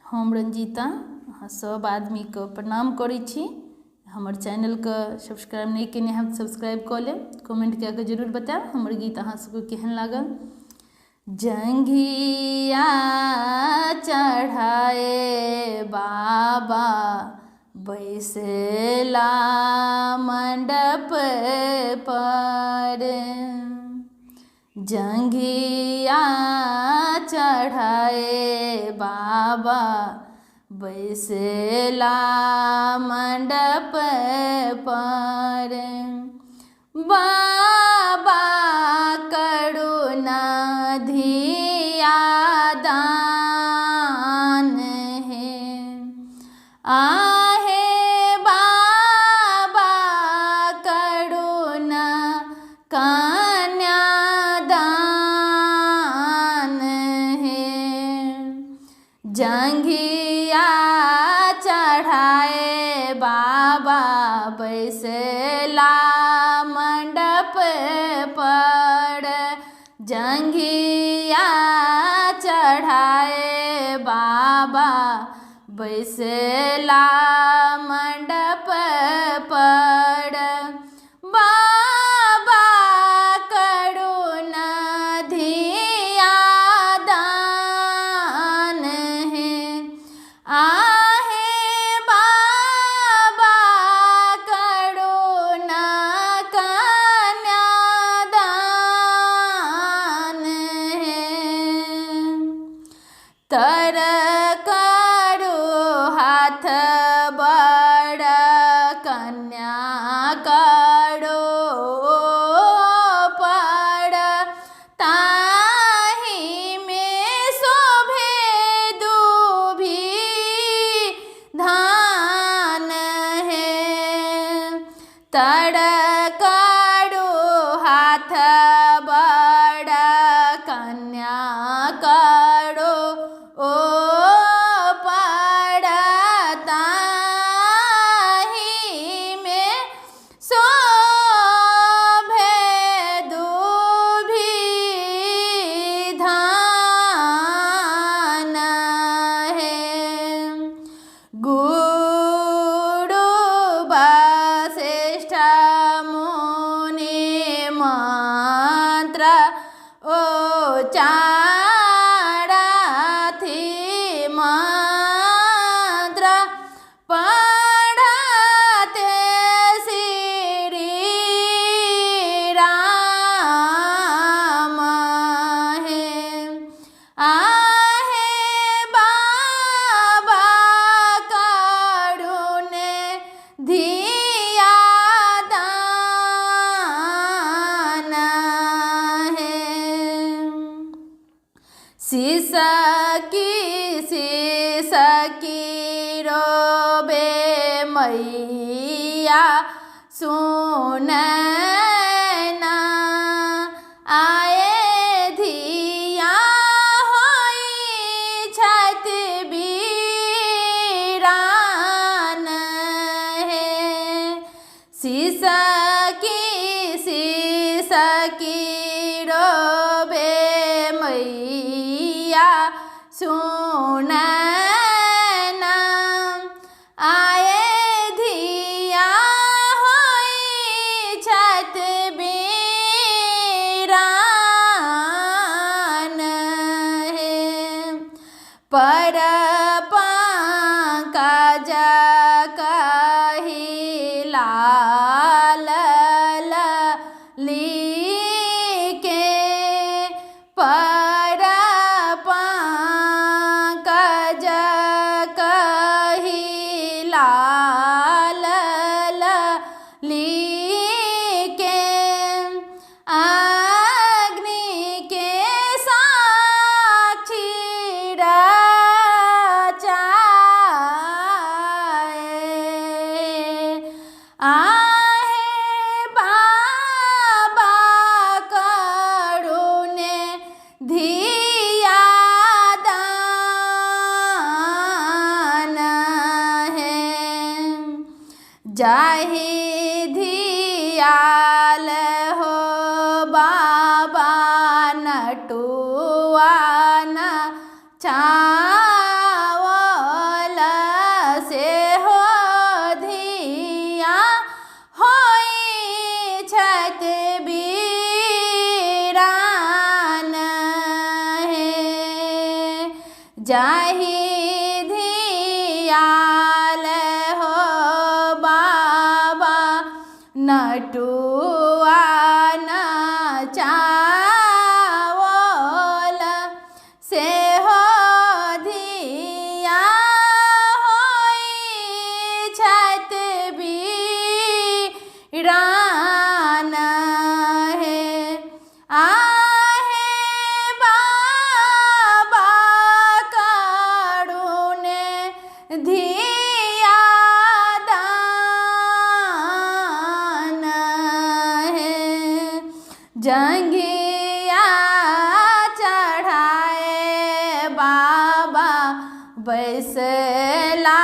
हम रंजीता अहाँ सब आदमी के प्रणाम करै छी। हमर चैनल के सब्सक्राइब नहीं केने हम सब्सक्राइब कऽ लेब। कमेंट कऽ के जरूर बताएब हमर गीत अहाँ सबके केहन लागल। जंघिया चढ़ाए बाबा बैसला मंडप पर, जंघिया चढ़ाए बाबा बैसला मंडप पर, बाबा करुणा धिया दान है, आहे बाबा करुणा कन्या दान है। जंघिया चढ़ाए बाबा बैसला मंडप पर, जंघिया चढ़ाए बाबा बैसला मंडप पर, बाबा करुणा धिया दान है, आहे बाबा करुणा कन्या दान है। तर करो हाथ बड़ कन्या करो पड़, ताहि में शोभे दूभी धान है। तर करो हाथ बड़ कन्या करो ओ पड़, ताहि में शोभे दूभी धान है। गुरु वशिष्ठ मुनि मंत्र उच्चारथि, मंत्र पढ़ते श्री राम है, आहे बाबा करुणे धिया दान है। शीश की रोबे मैया सुन ना, आए धिया होई छत बीरान है। शीश की रोबे मैया सुन ना, आए धिया होई छत बीरान है। पर पंकज कही लाल लिखे, पर पंकज कही लाल लिखे, अग्नि के साक्षी रचाए, आहे बाबा करुणे धिया दान है। जाहि धियाल हो बाबा नटुआ न छाव जाहि धियाल हो बाबा नटुआ नचावल से हो धिया होई छत बीरान है आहे बाबा करुणे धिया दान है जंघिया चढ़ाए बाबा बैसला